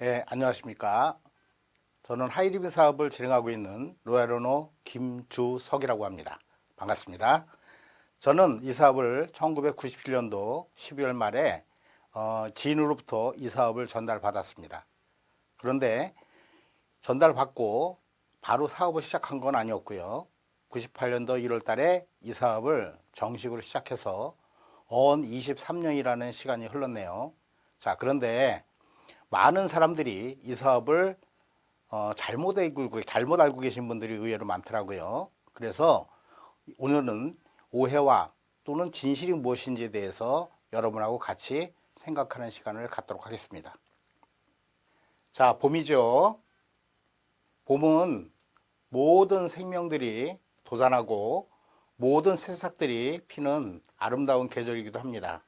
안녕하십니까. 저는 하이리빙 사업을 진행하고 있는 로얄오너 김주석이라고 합니다. 반갑습니다. 저는 이 사업을 1997년도 12월 말에 지인으로부터 이 사업을 전달받았습니다. 그런데 전달받고 바로 사업을 시작한 건 아니었고요. 98년도 1월 달에 이 사업을 정식으로 시작해서 언 23년이라는 시간이 흘렀네요. 자, 그런데 많은 사람들이 이 사업을 잘못 알고 계신 분들이 의외로 많더라고요. 그래서 오늘은 오해와 또는 진실이 무엇인지에 대해서 여러분하고 같이 생각하는 시간을 갖도록 하겠습니다. 자, 봄이죠. 봄은 모든 생명들이 도산하고 모든 새싹들이 피는 아름다운 계절이기도 합니다.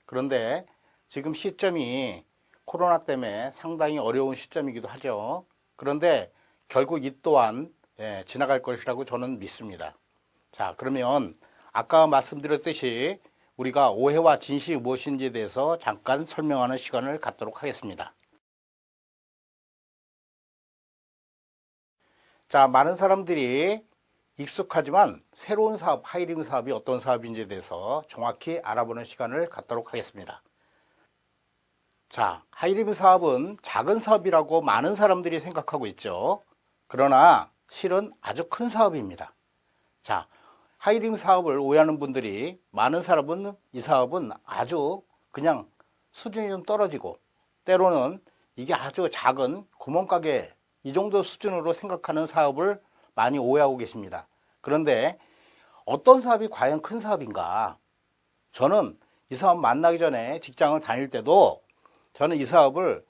그런데 지금 시점이 코로나 때문에 상당히 어려운 시점이기도 하죠. 그런데 결국 이 또한 지나갈 것이라고 저는 믿습니다. 자, 그러면 아까 말씀드렸듯이 우리가 오해와 진실이 무엇인지에 대해서 잠깐 설명하는 시간을 갖도록 하겠습니다. 자, 많은 사람들이 익숙하지만 새로운 사업, 하이리빙 사업이 어떤 사업인지에 대해서 정확히 알아보는 시간을 갖도록 하겠습니다. 자, 하이리빙 사업은 작은 사업이라고 많은 사람들이 생각하고 있죠. 그러나 실은 아주 큰 사업입니다. 자, 하이리빙 사업을 오해하는 분들이 많은 사람은 이 사업은 아주 그냥 수준이 좀 떨어지고 때로는 이게 아주 작은 구멍가게 이 정도 수준으로 생각하는 사업을 많이 오해하고 계십니다. 그런데 어떤 사업이 과연 큰 사업인가? 저는 이 사업 만나기 전에 직장을 다닐 때도 저는 이 사업을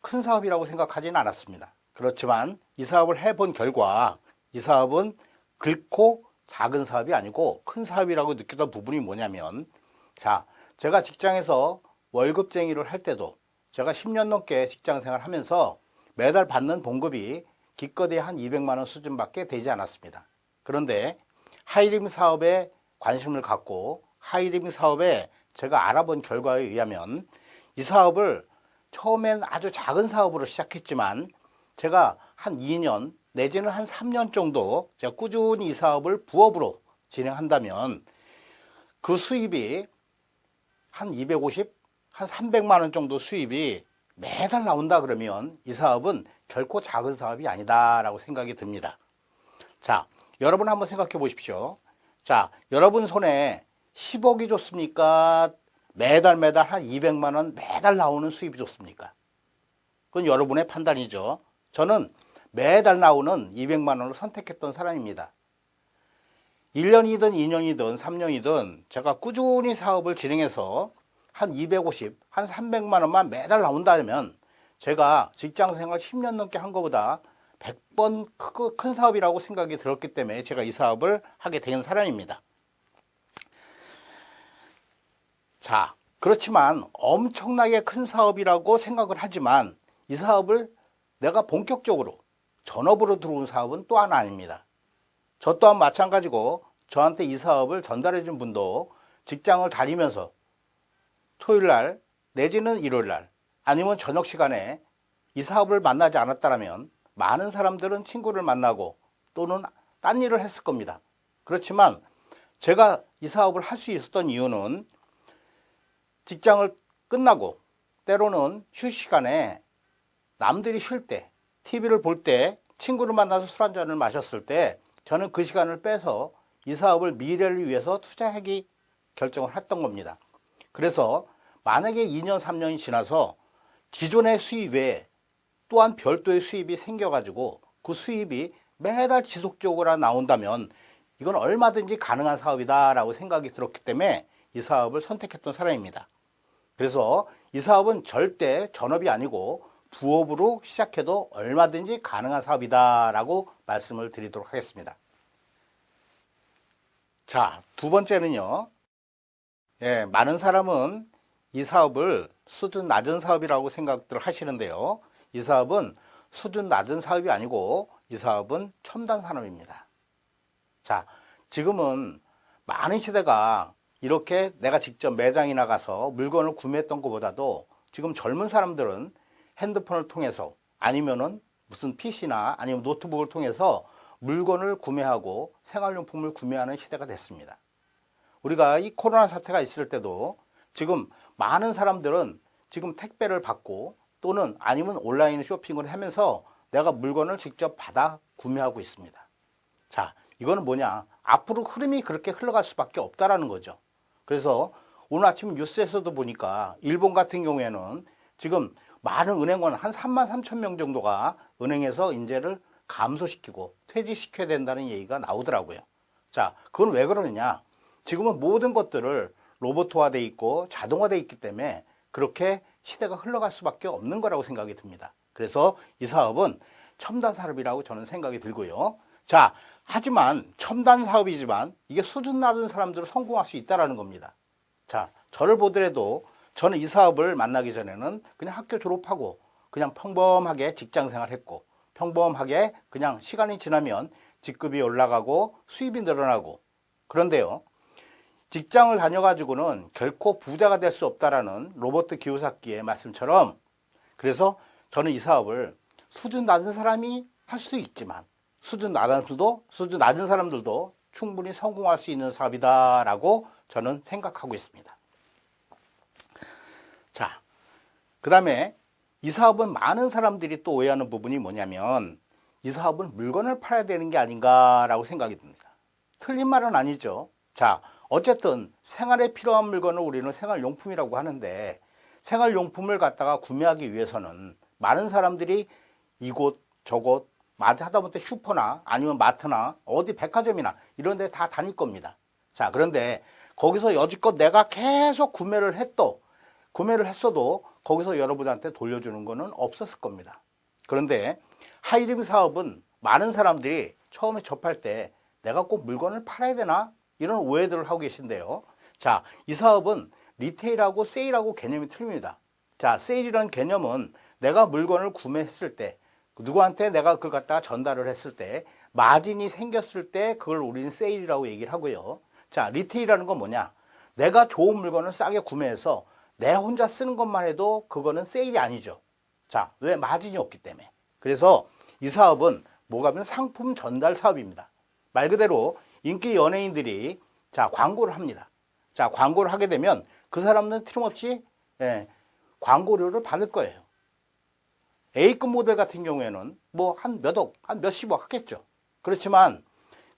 큰 사업이라고 생각하지는 않았습니다. 그렇지만 이 사업을 해본 결과 이 사업은 결코 작은 사업이 아니고 큰 사업이라고 느꼈던 부분이 뭐냐면, 자, 제가 직장에서 월급쟁이를 할 때도 제가 10년 넘게 직장 생활을 하면서 매달 받는 봉급이 기껏해 한 200만 원 수준밖에 되지 않았습니다. 그런데 하이리빙 사업에 관심을 갖고 하이리빙 사업에 제가 알아본 결과에 의하면 이 사업을 처음엔 아주 작은 사업으로 시작했지만 제가 한 2년 내지는 한 3년 정도 제가 꾸준히 이 사업을 부업으로 진행한다면 그 수입이 한 250, 한 300만 원 정도 수입이 매달 나온다 그러면 이 사업은 결코 작은 사업이 아니다라고 생각이 듭니다. 자, 여러분 한번 생각해 보십시오. 자, 여러분 손에 10억이 좋습니까? 매달 한 200만 원 매달 나오는 수입이 좋습니까? 그건 여러분의 판단이죠. 저는 매달 나오는 200만 원을 선택했던 사람입니다. 1년이든 2년이든 3년이든 제가 꾸준히 사업을 진행해서 한 250, 한 300만 원만 매달 나온다면 제가 직장생활 10년 넘게 한 것보다 100번 큰 사업이라고 생각이 들었기 때문에 제가 이 사업을 하게 된 사람입니다. 자, 그렇지만 엄청나게 큰 사업이라고 생각을 하지만 이 사업을 내가 본격적으로 전업으로 들어온 사업은 또 하나 아닙니다. 저 또한 마찬가지고 저한테 이 사업을 전달해 준 분도 직장을 다니면서 토요일날 내지는 일요일날 아니면 저녁 시간에 이 사업을 만나지 않았다면 많은 사람들은 친구를 만나고 또는 딴 일을 했을 겁니다. 그렇지만 제가 이 사업을 할 수 있었던 이유는 직장을 끝나고 때로는 휴식 시간에 남들이 쉴 때 TV를 볼 때 친구를 만나서 술 한잔을 마셨을 때 저는 그 시간을 빼서 이 사업을 미래를 위해서 투자하기 결정을 했던 겁니다. 그래서 만약에 2년 3년이 지나서 기존의 수입 외에 또한 별도의 수입이 생겨가지고 그 수입이 매달 지속적으로 나온다면 이건 얼마든지 가능한 사업이다 라고 생각이 들었기 때문에 이 사업을 선택했던 사람입니다. 그래서 이 사업은 절대 전업이 아니고 부업으로 시작해도 얼마든지 가능한 사업이다 라고 말씀을 드리도록 하겠습니다. 자, 두 번째는요. 많은 사람은 이 사업을 수준 낮은 사업이라고 생각들 하시는데요. 이 사업은 수준 낮은 사업이 아니고 이 사업은 첨단 산업입니다. 자, 지금은 많은 시대가 이렇게 내가 직접 매장에 나가서 물건을 구매했던 것보다도 지금 젊은 사람들은 핸드폰을 통해서 아니면은 무슨 PC나 아니면 노트북을 통해서 물건을 구매하고 생활용품을 구매하는 시대가 됐습니다. 우리가 이 코로나 사태가 있을 때도 지금 많은 사람들은 지금 택배를 받고 또는 아니면 온라인 쇼핑을 하면서 내가 물건을 직접 받아 구매하고 있습니다. 자, 이거는 뭐냐? 앞으로 흐름이 그렇게 흘러갈 수밖에 없다라는 거죠. 그래서 오늘 아침 뉴스에서도 보니까 일본 같은 경우에는 지금 많은 은행원 한 3만 3천 명 정도가 은행에서 인재를 감소시키고 퇴직시켜야 된다는 얘기가 나오더라고요. 자, 그건 왜 그러느냐? 지금은 모든 것들을 로봇화되어 있고 자동화되어 있기 때문에 그렇게 시대가 흘러갈 수밖에 없는 거라고 생각이 듭니다. 그래서 이 사업은 첨단 산업이라고 저는 생각이 들고요. 자, 하지만 첨단 사업이지만 이게 수준 낮은 사람들은 성공할 수 있다는 겁니다. 자, 저를 보더라도 저는 이 사업을 만나기 전에는 그냥 학교 졸업하고 그냥 평범하게 직장 생활했고 평범하게 그냥 시간이 지나면 직급이 올라가고 수입이 늘어나고, 그런데요, 직장을 다녀가지고는 결코 부자가 될 수 없다라는 로버트 기요사키의 말씀처럼, 그래서 저는 이 사업을 수준 낮은 사람이 할 수 있지만 수준 낮은 사람들도 충분히 성공할 수 있는 사업이다라고 저는 생각하고 있습니다. 자, 그 다음에 이 사업은 많은 사람들이 또 오해하는 부분이 뭐냐면 이 사업은 물건을 팔아야 되는 게 아닌가라고 생각이 듭니다. 틀린 말은 아니죠. 자, 어쨌든 생활에 필요한 물건을 우리는 생활용품이라고 하는데 생활용품을 갖다가 구매하기 위해서는 많은 사람들이 이곳 저곳 하다못해 슈퍼나 아니면 마트나 어디 백화점이나 이런 데 다 다닐 겁니다. 자, 그런데 거기서 여지껏 내가 계속 구매를 했어도 거기서 여러분한테 돌려주는 거는 없었을 겁니다. 그런데 하이림 사업은 많은 사람들이 처음에 접할 때 내가 꼭 물건을 팔아야 되나? 이런 오해들을 하고 계신데요. 자, 이 사업은 리테일하고 세일하고 개념이 틀립니다. 자, 세일이라는 개념은 내가 물건을 구매했을 때 누구한테 내가 그걸 갖다가 전달을 했을 때 마진이 생겼을 때 그걸 우리는 세일이라고 얘기를 하고요. 자, 리테일이라는 건 뭐냐? 내가 좋은 물건을 싸게 구매해서 내 혼자 쓰는 것만 해도 그거는 세일이 아니죠. 자, 왜? 마진이 없기 때문에. 그래서 이 사업은 뭐가 하면 상품 전달 사업입니다. 말 그대로 인기 연예인들이 자, 광고를 합니다. 자, 광고를 하게 되면 그 사람은 틀림없이 광고료를 받을 거예요. A급 모델 같은 경우에는 뭐 한 몇억, 한 몇십억 하겠죠. 그렇지만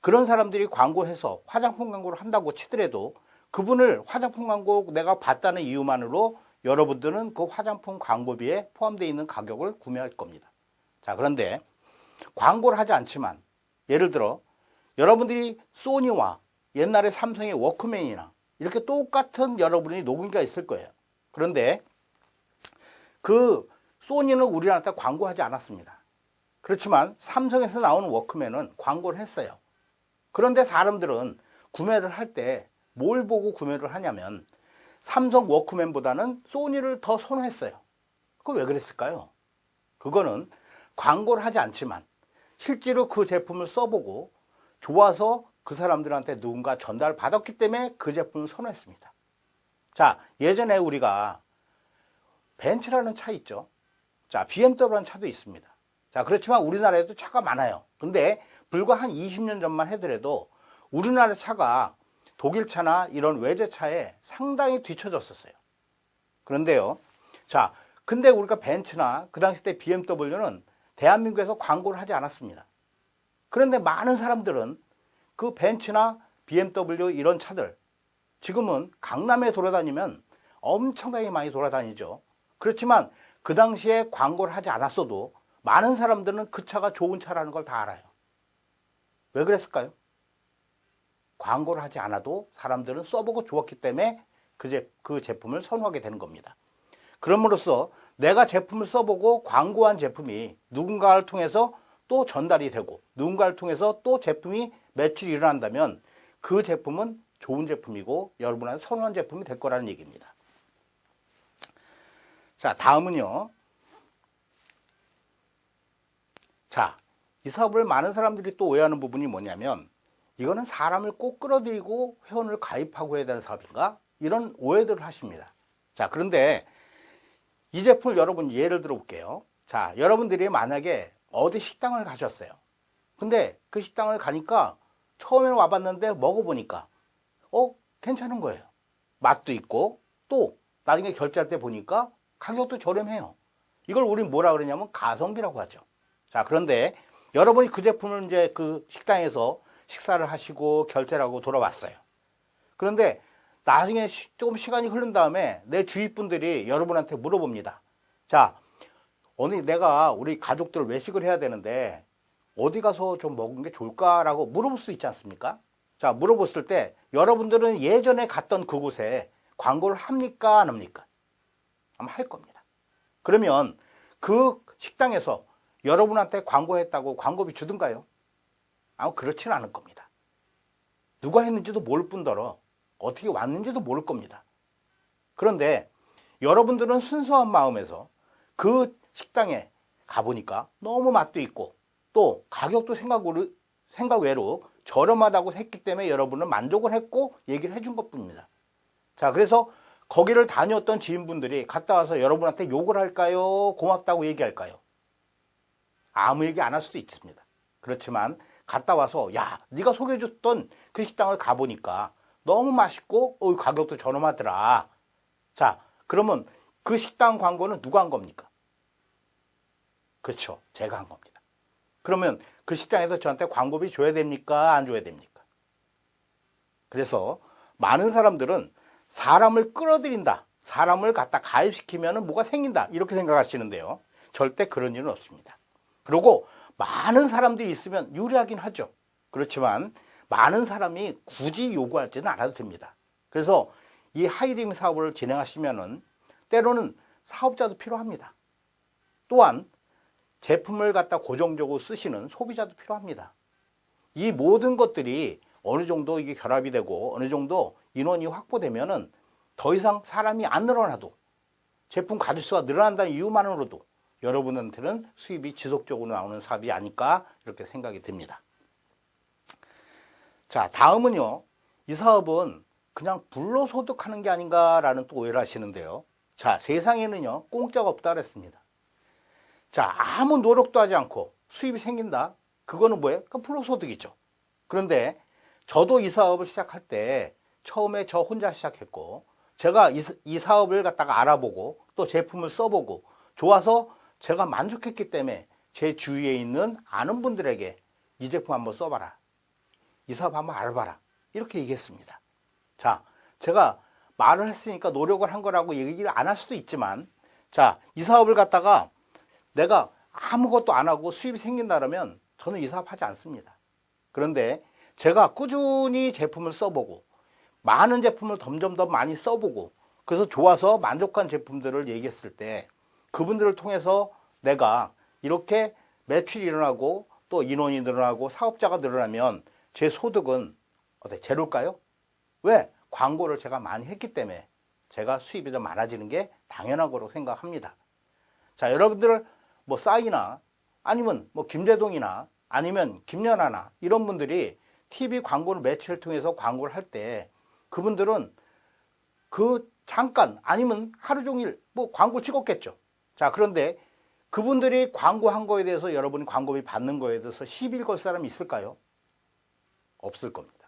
그런 사람들이 광고해서 화장품 광고를 한다고 치더라도 그분을 화장품 광고 내가 봤다는 이유만으로 여러분들은 그 화장품 광고비에 포함되어 있는 가격을 구매할 겁니다. 자, 그런데 광고를 하지 않지만 예를 들어 여러분들이 소니와 옛날에 삼성의 워크맨이나 이렇게 똑같은 여러분이 녹음기가 있을 거예요. 그런데 그 소니는 우리나라한테 광고하지 않았습니다. 그렇지만 삼성에서 나오는 워크맨은 광고를 했어요. 그런데 사람들은 구매를 할 때 뭘 보고 구매를 하냐면 삼성 워크맨보다는 소니를 더 선호했어요. 그거 왜 그랬을까요? 그거는 광고를 하지 않지만 실제로 그 제품을 써보고 좋아서 그 사람들한테 누군가 전달을 받았기 때문에 그 제품을 선호했습니다. 자, 예전에 우리가 벤츠라는 차 있죠. 자, BMW라는 차도 있습니다. 자, 그렇지만 우리나라에도 차가 많아요. 근데 불과 한 20년 전만 하더라도 우리나라 차가 독일 차나 이런 외제차에 상당히 뒤처졌었어요. 그런데요. 자, 근데 우리가 벤츠나 그 당시 때 BMW는 대한민국에서 광고를 하지 않았습니다. 그런데 많은 사람들은 그 벤츠나 BMW 이런 차들 지금은 강남에 돌아다니면 엄청나게 많이 돌아다니죠. 그렇지만 그 당시에 광고를 하지 않았어도 많은 사람들은 그 차가 좋은 차라는 걸 다 알아요. 왜 그랬을까요? 광고를 하지 않아도 사람들은 써보고 좋았기 때문에 그 제품을 선호하게 되는 겁니다. 그럼으로써 내가 제품을 써보고 광고한 제품이 누군가를 통해서 또 전달이 되고 누군가를 통해서 또 제품이 매출이 일어난다면 그 제품은 좋은 제품이고 여러분한테 선호한 제품이 될 거라는 얘기입니다. 자, 다음은요. 자, 이 사업을 많은 사람들이 또 오해하는 부분이 뭐냐면 이거는 사람을 꼭 끌어들이고 회원을 가입하고 해야 되는 사업인가? 이런 오해들을 하십니다. 자, 그런데 이 제품을 여러분 예를 들어 볼게요. 자, 여러분들이 만약에 어디 식당을 가셨어요. 근데 그 식당을 가니까 처음에는 와봤는데 먹어보니까 괜찮은 거예요. 맛도 있고 또 나중에 결제할 때 보니까 가격도 저렴해요. 이걸 우리 뭐라 그러냐면 가성비라고 하죠. 자, 그런데 여러분이 그 제품을 이제 그 식당에서 식사를 하시고 결제를 하고 돌아왔어요. 그런데 나중에 조금 시간이 흐른 다음에 내 주위 분들이 여러분한테 물어봅니다. 자, 오늘 내가 우리 가족들 외식을 해야 되는데 어디 가서 좀 먹은 게 좋을까라고 물어볼 수 있지 않습니까? 자, 물어봤을 때 여러분들은 예전에 갔던 그곳에 광고를 합니까? 안 합니까? 아마 할 겁니다. 그러면 그 식당에서 여러분한테 광고했다고 광고비 주든가요? 아마 그렇지는 않을 겁니다. 누가 했는지도 모를 뿐더러 어떻게 왔는지도 모를 겁니다. 그런데 여러분들은 순수한 마음에서 그 식당에 가보니까 너무 맛도 있고 또 가격도 생각 외로 저렴하다고 했기 때문에 여러분은 만족을 했고 얘기를 해준 것뿐입니다. 자, 그래서 거기를 다녔던 지인분들이 갔다 와서 여러분한테 욕을 할까요? 고맙다고 얘기할까요? 아무 얘기 안 할 수도 있습니다. 그렇지만 갔다 와서 야, 네가 소개해줬던 그 식당을 가보니까 너무 맛있고 가격도 저렴하더라. 자, 그러면 그 식당 광고는 누가 한 겁니까? 그렇죠. 제가 한 겁니다. 그러면 그 식당에서 저한테 광고비 줘야 됩니까? 안 줘야 됩니까? 그래서 많은 사람들은 사람을 끌어들인다. 사람을 갖다 가입시키면 뭐가 생긴다. 이렇게 생각하시는데요. 절대 그런 일은 없습니다. 그리고 많은 사람들이 있으면 유리하긴 하죠. 그렇지만 많은 사람이 굳이 요구하지는 않아도 됩니다. 그래서 이 하이링 사업을 진행하시면은 때로는 사업자도 필요합니다. 또한 제품을 갖다 고정적으로 쓰시는 소비자도 필요합니다. 이 모든 것들이 어느 정도 이게 결합이 되고 어느 정도 인원이 확보되면은 더 이상 사람이 안 늘어나도 제품 가짓수가 늘어난다는 이유만으로도 여러분한테는 수입이 지속적으로 나오는 사업이 아닐까 이렇게 생각이 듭니다. 자, 다음은요. 이 사업은 그냥 불로소득하는 게 아닌가라는 또 오해를 하시는데요. 자, 세상에는요. 공짜가 없다 그랬습니다. 자, 아무 노력도 하지 않고 수입이 생긴다. 그거는 뭐예요? 그 불로소득이죠. 그런데 저도 이 사업을 시작할 때 처음에 저 혼자 시작했고 제가 이 사업을 갖다가 알아보고 또 제품을 써보고 좋아서 제가 만족했기 때문에 제 주위에 있는 아는 분들에게 이 제품 한번 써봐라. 이 사업 한번 알아봐라. 이렇게 얘기했습니다. 자, 제가 말을 했으니까 노력을 한 거라고 얘기를 안 할 수도 있지만 자, 이 사업을 갖다가 내가 아무것도 안 하고 수입이 생긴다면 저는 이 사업 하지 않습니다. 그런데 제가 꾸준히 제품을 써보고 많은 제품을 점점 더 많이 써보고 그래서 좋아서 만족한 제품들을 얘기했을 때 그분들을 통해서 내가 이렇게 매출이 일어나고 또 인원이 늘어나고 사업자가 늘어나면 제 소득은 제로일까요? 왜? 광고를 제가 많이 했기 때문에 제가 수입이 더 많아지는 게 당연한 거라고 생각합니다. 자, 여러분들 뭐 싸이나 아니면 뭐 김재동이나 아니면 김연아나 이런 분들이 TV 광고를 매체를 통해서 광고를 할 때 그분들은 그 잠깐 아니면 하루 종일 뭐 광고 찍었겠죠. 자, 그런데 그분들이 광고한 거에 대해서 여러분이 광고비 받는 거에 대해서 시비를 걸 사람이 있을까요? 없을 겁니다.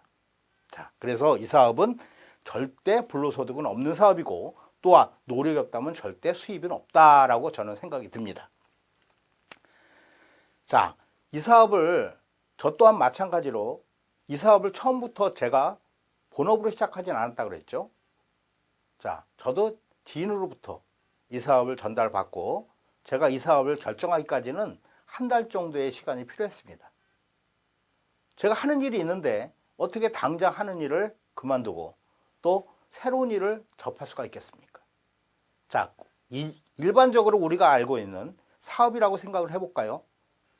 자, 그래서 이 사업은 절대 불로소득은 없는 사업이고 또한 노력이 없다면 절대 수입은 없다라고 저는 생각이 듭니다. 자, 이 사업을 저 또한 마찬가지로 이 사업을 처음부터 제가 본업으로 시작하진 않았다 그랬죠. 자, 저도 지인으로부터 이 사업을 전달받고 제가 이 사업을 결정하기까지는 한 달 정도의 시간이 필요했습니다. 제가 하는 일이 있는데 어떻게 당장 하는 일을 그만두고 또 새로운 일을 접할 수가 있겠습니까? 자, 일반적으로 우리가 알고 있는 사업이라고 생각을 해볼까요?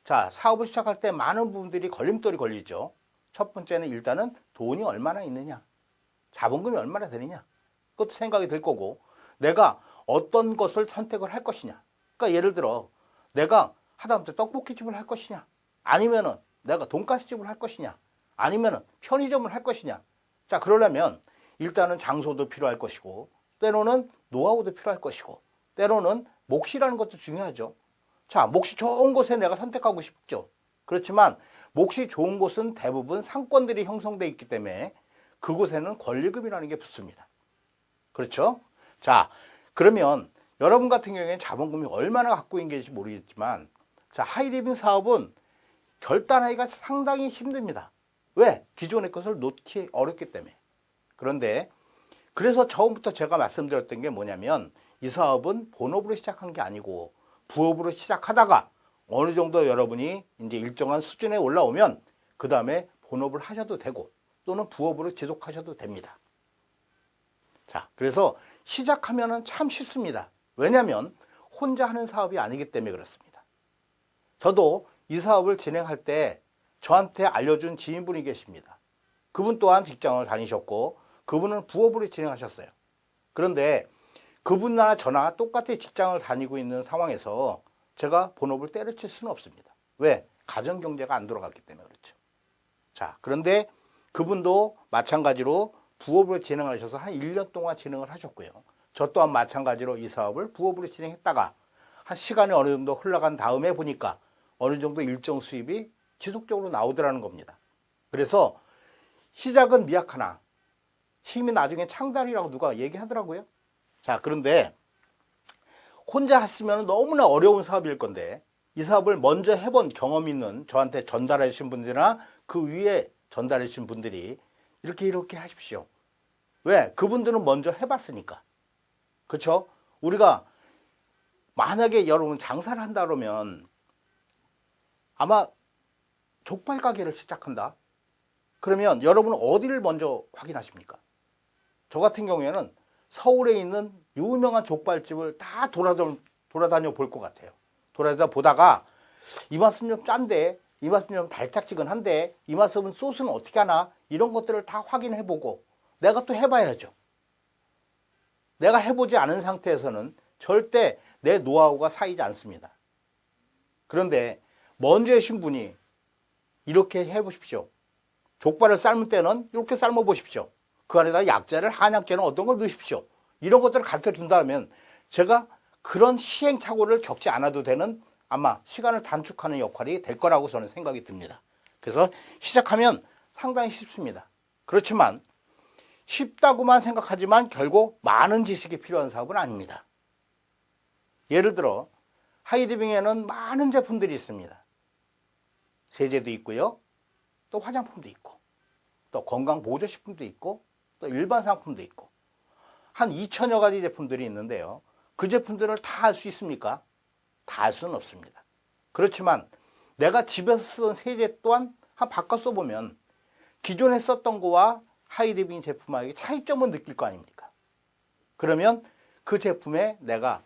자, 사업을 시작할 때 많은 부분들이 걸림돌이 걸리죠. 첫 번째는 일단은 돈이 얼마나 있느냐, 자본금이 얼마나 되느냐, 그것도 생각이 들 거고 내가 어떤 것을 선택을 할 것이냐. 그러니까 예를 들어 내가 하다못해 떡볶이집을 할 것이냐, 아니면은 내가 돈가스집을 할 것이냐, 아니면은 편의점을 할 것이냐. 자, 그러려면 일단은 장소도 필요할 것이고 때로는 노하우도 필요할 것이고 때로는 몫이라는 것도 중요하죠. 자, 몫이 좋은 곳에 내가 선택하고 싶죠. 그렇지만 몫이 좋은 곳은 대부분 상권들이 형성되어 있기 때문에 그곳에는 권리금이라는 게 붙습니다. 그렇죠? 자, 그러면 여러분 같은 경우에는 자본금이 얼마나 갖고 있는 지 모르겠지만, 자, 하이리빙 사업은 결단하기가 상당히 힘듭니다. 왜? 기존의 것을 놓기 어렵기 때문에. 그런데 그래서 처음부터 제가 말씀드렸던 게 뭐냐면, 이 사업은 본업으로 시작한 게 아니고 부업으로 시작하다가 어느 정도 여러분이 이제 일정한 수준에 올라오면 그 다음에 본업을 하셔도 되고 또는 부업으로 지속하셔도 됩니다. 자, 그래서 시작하면은 참 쉽습니다. 왜냐하면 혼자 하는 사업이 아니기 때문에 그렇습니다. 저도 이 사업을 진행할 때 저한테 알려준 지인분이 계십니다. 그분 또한 직장을 다니셨고 그분은 부업으로 진행하셨어요. 그런데 그분이나 저나 똑같이 직장을 다니고 있는 상황에서 제가 본업을 때려칠 수는 없습니다. 왜? 가정경제가 안 돌아갔기 때문에 그렇죠. 자, 그런데 그분도 마찬가지로 부업으로 진행하셔서 한 1년 동안 진행을 하셨고요. 저 또한 마찬가지로 이 사업을 부업으로 진행했다가 한 시간이 어느 정도 흘러간 다음에 보니까 어느 정도 일정 수입이 지속적으로 나오더라는 겁니다. 그래서 시작은 미약하나 힘이 나중에 창달이라고 누가 얘기하더라고요. 자, 그런데 혼자 했으면 너무나 어려운 사업일 건데 이 사업을 먼저 해본 경험 있는 저한테 전달해 주신 분들이나 그 위에 전달해 주신 분들이 이렇게 하십시오. 왜? 그분들은 먼저 해봤으니까. 그렇죠? 우리가 만약에 여러분 장사를 한다 그러면 아마 족발 가게를 시작한다. 그러면 여러분은 어디를 먼저 확인하십니까? 저 같은 경우에는 서울에 있는 유명한 족발집을 다 돌아다녀 볼 것 같아요. 돌아다녀 보다가 이 맛은 좀 짠데, 이 맛은 좀 달짝지근한데, 이 맛은 소스는 어떻게 하나, 이런 것들을 다 확인해보고 내가 또 해봐야죠. 내가 해보지 않은 상태에서는 절대 내 노하우가 쌓이지 않습니다. 그런데 먼저 하신 분이 이렇게 해보십시오. 족발을 삶을 때는 이렇게 삶아 보십시오. 그 안에다 약재를 한약재는 어떤 걸 넣으십시오. 이런 것들을 가르쳐 준다면 제가 그런 시행착오를 겪지 않아도 되는 아마 시간을 단축하는 역할이 될 거라고 저는 생각이 듭니다. 그래서 시작하면 상당히 쉽습니다. 그렇지만 쉽다고만 생각하지만 결국 많은 지식이 필요한 사업은 아닙니다. 예를 들어 하이디빙에는 많은 제품들이 있습니다. 세제도 있고요. 또 화장품도 있고 또 건강보조식품도 있고 또 일반 상품도 있고 한 2천여 가지 제품들이 있는데요. 그 제품들을 다 할 수 있습니까? 다 할 수는 없습니다. 그렇지만 내가 집에서 쓰던 세제 또한 한 바꿔 써보면 기존에 썼던 거와 하이디빙 제품하고 차이점을 느낄 거 아닙니까? 그러면 그 제품에 내가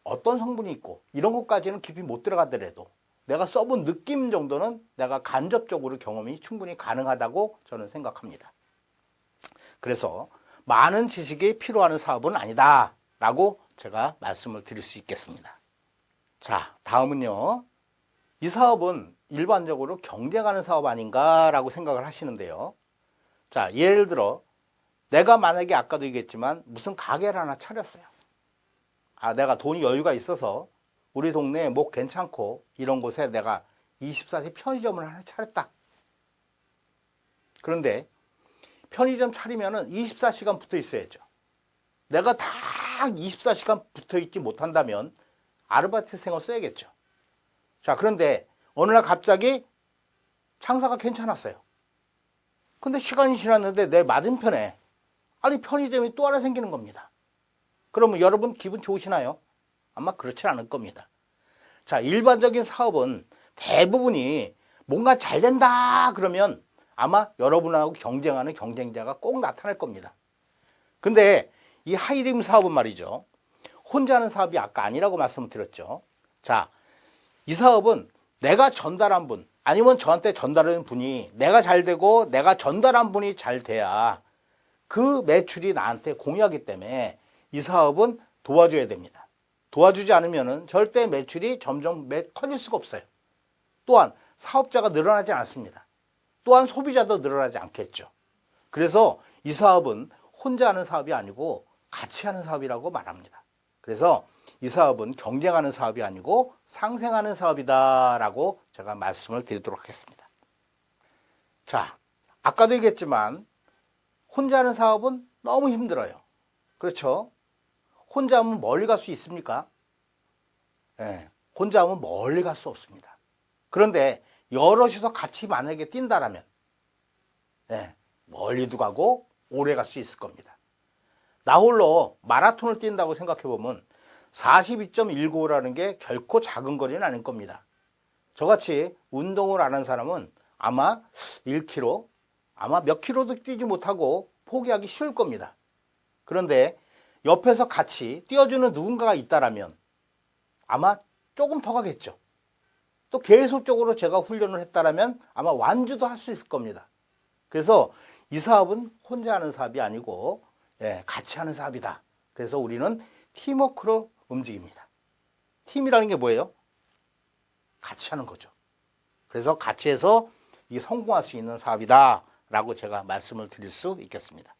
어떤 성분이 있고 이런 것까지는 깊이 못 들어가더라도 내가 써본 느낌 정도는 내가 간접적으로 경험이 충분히 가능하다고 저는 생각합니다. 그래서 많은 지식이 필요한 사업은 아니다 라고 제가 말씀을 드릴 수 있겠습니다. 자, 다음은요. 이 사업은 일반적으로 경쟁하는 사업 아닌가 라고 생각을 하시는데요. 자, 예를 들어 내가 만약에 아까도 얘기했지만 무슨 가게를 하나 차렸어요. 내가 돈이 여유가 있어서 우리 동네에 뭐 괜찮고 이런 곳에 내가 24시 편의점을 하나 차렸다. 그런데 편의점 차리면은 24시간 붙어 있어야죠. 내가 다 24시간 붙어 있지 못한다면 아르바이트생을 써야겠죠. 자, 그런데 어느 날 갑자기 장사가 괜찮았어요. 근데 시간이 지났는데 내 맞은편에 편의점이 또 하나 생기는 겁니다. 그러면 여러분 기분 좋으시나요? 아마 그렇지 않을 겁니다. 자, 일반적인 사업은 대부분이 뭔가 잘 된다 그러면 아마 여러분하고 경쟁하는 경쟁자가 꼭 나타날 겁니다. 근데 이 하이림 사업은 말이죠. 혼자 하는 사업이 아까 아니라고 말씀드렸죠. 자, 이 사업은 내가 전달한 분 아니면 저한테 전달하는 분이 내가 잘 되고 내가 전달한 분이 잘 돼야 그 매출이 나한테 공유하기 때문에 이 사업은 도와줘야 됩니다. 도와주지 않으면 절대 매출이 점점 커질 수가 없어요. 또한 사업자가 늘어나지 않습니다. 또한 소비자도 늘어나지 않겠죠. 그래서 이 사업은 혼자 하는 사업이 아니고 같이 하는 사업이라고 말합니다. 그래서 이 사업은 경쟁하는 사업이 아니고 상생하는 사업이다라고 제가 말씀을 드리도록 하겠습니다. 자, 아까도 얘기했지만 혼자 하는 사업은 너무 힘들어요. 그렇죠? 혼자 하면 멀리 갈 수 있습니까? 혼자 하면 멀리 갈 수 없습니다. 그런데 여럿이서 같이 만약에 뛴다라면 멀리도 가고 오래 갈 수 있을 겁니다. 나 홀로 마라톤을 뛴다고 생각해 보면 42.195라는 게 결코 작은 거리는 아닐 겁니다. 저같이 운동을 안 하는 사람은 아마 1km, 아마 몇 킬로도 뛰지 못하고 포기하기 쉬울 겁니다. 그런데 옆에서 같이 뛰어주는 누군가가 있다라면 아마 조금 더 가겠죠. 또 계속적으로 제가 훈련을 했다라면 아마 완주도 할 수 있을 겁니다. 그래서 이 사업은 혼자 하는 사업이 아니고 같이 하는 사업이다. 그래서 우리는 팀워크로 움직입니다. 팀이라는 게 뭐예요? 같이 하는 거죠. 그래서 같이 해서 이게 성공할 수 있는 사업이다 라고 제가 말씀을 드릴 수 있겠습니다.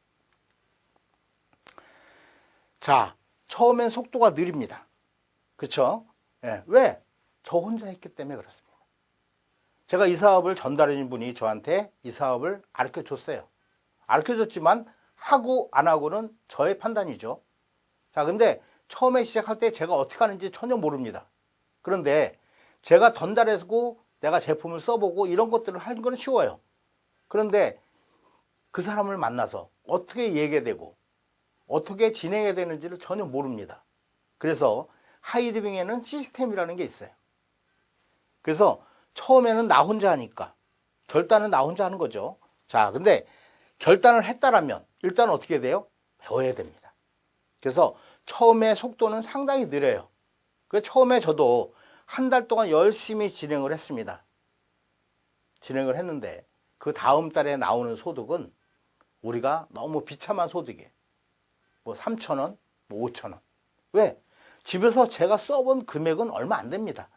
자, 처음엔 속도가 느립니다. 그렇죠? 왜? 저 혼자 했기 때문에 그렇습니다. 제가 이 사업을 전달해 준 분이 저한테 이 사업을 가르쳐 줬어요. 가르쳐 줬지만 하고 안 하고는 저의 판단이죠. 자, 근데 처음에 시작할 때 제가 어떻게 하는지 전혀 모릅니다. 그런데 제가 전달해주고 내가 제품을 써보고 이런 것들을 하는 건 쉬워요. 그런데 그 사람을 만나서 어떻게 얘기해야 되고 어떻게 진행해야 되는지를 전혀 모릅니다. 그래서 하이디빙에는 시스템이라는 게 있어요. 그래서 처음에는 나 혼자 하니까 결단은 나 혼자 하는 거죠. 자, 근데 결단을 했다라면 일단 어떻게 돼요? 배워야 됩니다. 그래서 처음에 속도는 상당히 느려요. 그래서 처음에 저도 한 달 동안 열심히 진행을 했습니다. 진행을 했는데 그 다음 달에 나오는 소득은 우리가 너무 비참한 소득이에요. 뭐 3,000원, 뭐 5,000원. 왜? 집에서 제가 써본 금액은 얼마 안 됩니다.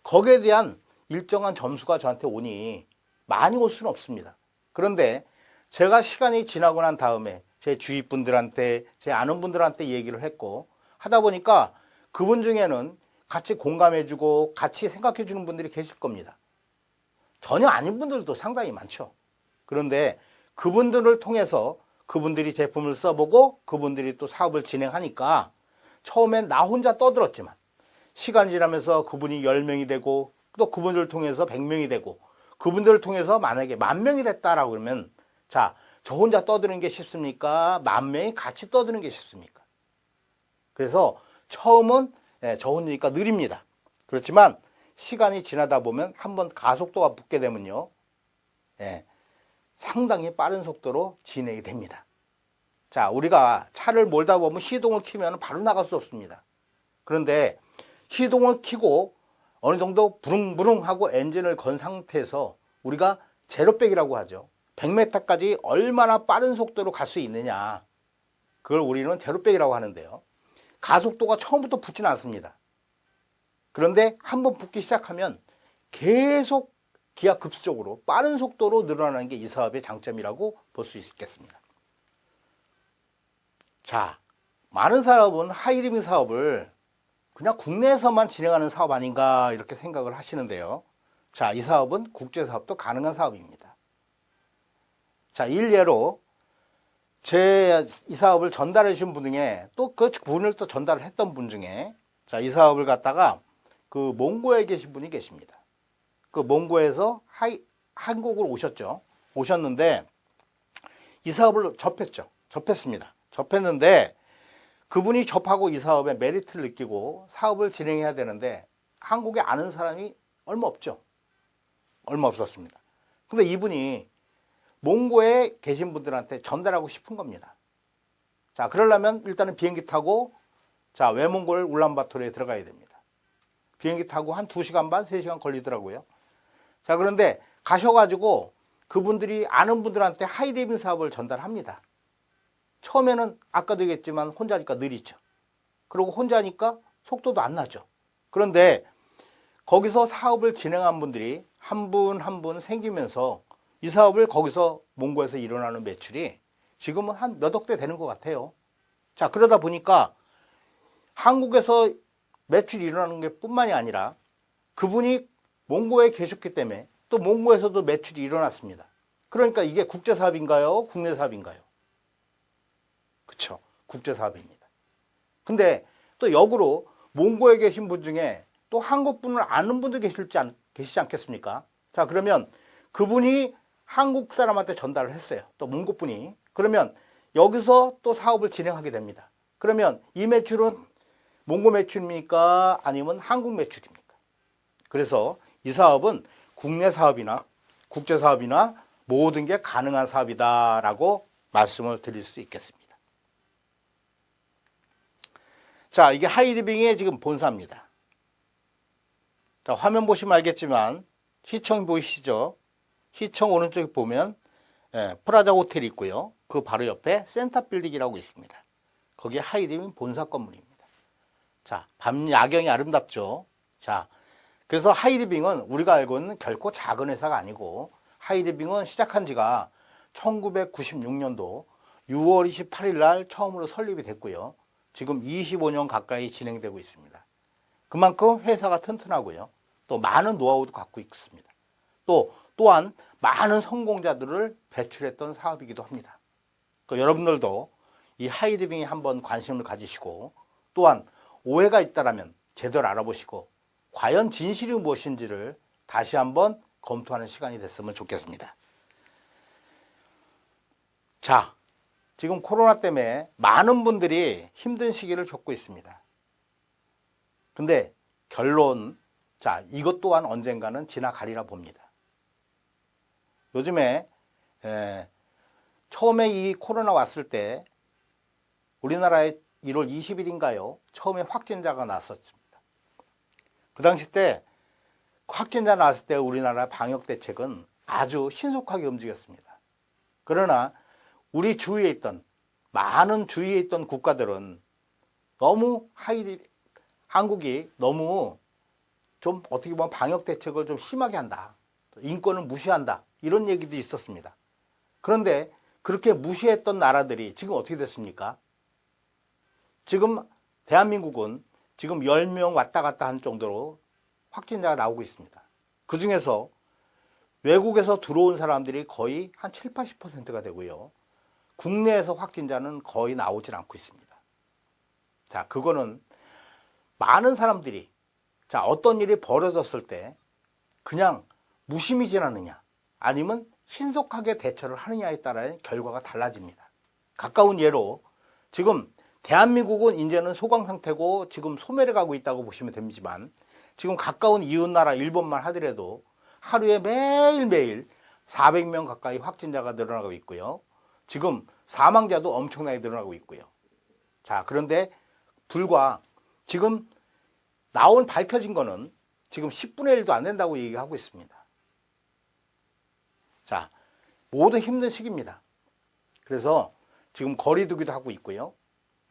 거기에 대한 일정한 점수가 저한테 오니 많이 올 수는 없습니다. 그런데 제가 시간이 지나고 난 다음에 제 주위 분들한테, 제 아는 분들한테 얘기를 했고 하다 보니까 그분 중에는 같이 공감해주고 같이 생각해주는 분들이 계실 겁니다. 전혀 아닌 분들도 상당히 많죠. 그런데 그분들을 통해서 그분들이 제품을 써보고 그분들이 또 사업을 진행하니까 처음엔 나 혼자 떠들었지만 시간이 지나면서 그분이 10명이 되고 또 그분들을 통해서 100명이 되고 그분들을 통해서 만약에 10,000명이 됐다라고 그러면 자, 저 혼자 떠드는 게 쉽습니까? 10,000명이 같이 떠드는 게 쉽습니까? 그래서 처음은 저 혼자니까 느립니다. 그렇지만 시간이 지나다 보면 한번 가속도가 붙게 되면요. 상당히 빠른 속도로 진행이 됩니다. 자, 우리가 차를 몰다 보면 시동을 키면 바로 나갈 수 없습니다. 그런데 시동을 키고 어느 정도 부릉부릉 하고 엔진을 건 상태에서 우리가 제로백이라고 하죠. 100m까지 얼마나 빠른 속도로 갈 수 있느냐. 그걸 우리는 제로백이라고 하는데요. 가속도가 처음부터 붙지는 않습니다. 그런데 한번 붙기 시작하면 계속 기하급수적으로 빠른 속도로 늘어나는 게 이 사업의 장점이라고 볼 수 있겠습니다. 자, 많은 사업은 하이리빙 사업을 그냥 국내에서만 진행하는 사업 아닌가 이렇게 생각을 하시는데요. 자, 이 사업은 국제사업도 가능한 사업입니다. 자, 일례로 이 사업을 전달해 주신 분 중에 또 그 분을 또 전달을 했던 분 중에 자, 이 사업을 갖다가 그 몽고에 계신 분이 계십니다. 그 몽고에서 한국으로 오셨죠. 오셨는데 이 사업을 접했습니다. 접했는데 그분이 접하고 이 사업에 메리트를 느끼고 사업을 진행해야 되는데 한국에 아는 사람이 얼마 없죠. 얼마 없었습니다. 근데 이분이 몽고에 계신 분들한테 전달하고 싶은 겁니다. 자, 그러려면 일단은 비행기 타고 자, 외몽골 울란바토르에 들어가야 됩니다. 비행기 타고 한 2시간 반, 3시간 걸리더라고요. 자, 그런데 가셔가지고 그분들이 아는 분들한테 하이디빙 사업을 전달합니다. 처음에는 아까도 얘기했지만 혼자니까 느리죠. 그리고 혼자니까 속도도 안 나죠. 그런데 거기서 사업을 진행한 분들이 한 분 한 분 생기면서 이 사업을 거기서 몽고에서 일어나는 매출이 지금은 한 몇 억대 되는 것 같아요. 자, 그러다 보니까 한국에서 매출이 일어나는 게 뿐만이 아니라 그분이 몽고에 계셨기 때문에 또 몽고에서도 매출이 일어났습니다. 그러니까 이게 국제사업인가요? 국내 사업인가요? 그쵸. 국제사업입니다. 근데 또 역으로 몽고에 계신 분 중에 또 한국 분을 아는 분도 계시지 않겠습니까? 자, 그러면 그분이 한국 사람한테 전달을 했어요. 또 몽고 분이. 그러면 여기서 또 사업을 진행하게 됩니다. 그러면 이 매출은 몽고 매출입니까? 아니면 한국 매출입니까? 그래서 이 사업은 국내 사업이나 국제 사업이나 모든 게 가능한 사업이다라고 말씀을 드릴 수 있겠습니다. 자, 이게 하이리빙의 지금 본사입니다. 자, 화면 보시면 알겠지만 시청 보이시죠? 시청 오른쪽에 보면 프라자 호텔이 있고요. 그 바로 옆에 센터 빌딩이라고 있습니다. 거기에 하이리빙 본사 건물입니다. 자, 밤 야경이 아름답죠? 자, 그래서 하이리빙은 우리가 알고 있는 결코 작은 회사가 아니고 하이리빙은 시작한 지가 1996년도 6월 28일 날 처음으로 설립이 됐고요. 지금 25년 가까이 진행되고 있습니다. 그만큼 회사가 튼튼하고요. 또 많은 노하우도 갖고 있습니다. 또한 많은 성공자들을 배출했던 사업이기도 합니다. 그러니까 여러분들도 이 하이리빙에 한번 관심을 가지시고 또한 오해가 있다면 제대로 알아보시고 과연 진실이 무엇인지를 다시 한번 검토하는 시간이 됐으면 좋겠습니다. 자, 지금 코로나 때문에 많은 분들이 힘든 시기를 겪고 있습니다. 근데 결론, 자, 이것 또한 언젠가는 지나가리라 봅니다. 요즘에 처음에 이 코로나 왔을 때 우리나라에 1월 20일인가요? 처음에 확진자가 났었습니다. 그 당시 때 확진자 나왔을 때 우리나라 방역 대책은 아주 신속하게 움직였습니다. 그러나 우리 주위에 있던 많은 주위에 있던 국가들은 너무 한국이 너무 좀 어떻게 보면 방역 대책을 좀 심하게 한다. 인권을 무시한다. 이런 얘기도 있었습니다. 그런데 그렇게 무시했던 나라들이 지금 어떻게 됐습니까? 지금 대한민국은 지금 10명 왔다 갔다 한 정도로 확진자가 나오고 있습니다. 그 중에서 외국에서 들어온 사람들이 거의 한 7, 80%가 되고요. 국내에서 확진자는 거의 나오질 않고 있습니다. 자, 그거는 많은 사람들이 자, 어떤 일이 벌어졌을 때 그냥 무심히 지나느냐 아니면 신속하게 대처를 하느냐에 따라 결과가 달라집니다. 가까운 예로 지금 대한민국은 이제는 소강 상태고 지금 소멸해 가고 있다고 보시면 됩니다만 지금 가까운 이웃나라 일본만 하더라도 하루에 매일매일 400명 가까이 확진자가 늘어나고 있고요. 지금 사망자도 엄청나게 늘어나고 있고요. 자, 그런데 불과 지금 밝혀진 거는 지금 10분의 1도 안 된다고 얘기하고 있습니다. 자, 모든 힘든 시기입니다. 그래서 지금 거리두기도 하고 있고요.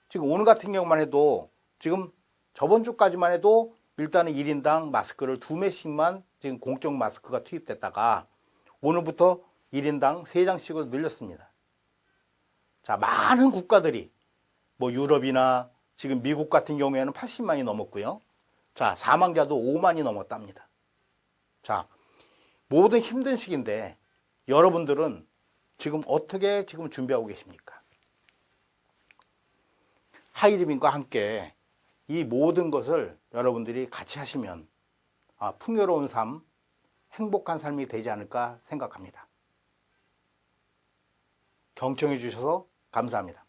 지금 오늘 같은 경우만 해도 지금 저번 주까지만 해도 일단은 1인당 마스크를 2매씩만 지금 공적 마스크가 투입됐다가 오늘부터 1인당 3장씩으로 늘렸습니다. 자, 많은 국가들이 뭐 유럽이나 지금 미국 같은 경우에는 80만이 넘었고요. 자, 사망자도 5만이 넘었답니다. 자, 모든 힘든 시기인데 여러분들은 지금 어떻게 지금 준비하고 계십니까? 하이리빙과 함께 이 모든 것을 여러분들이 같이 하시면 풍요로운 삶, 행복한 삶이 되지 않을까 생각합니다. 경청해 주셔서 감사합니다.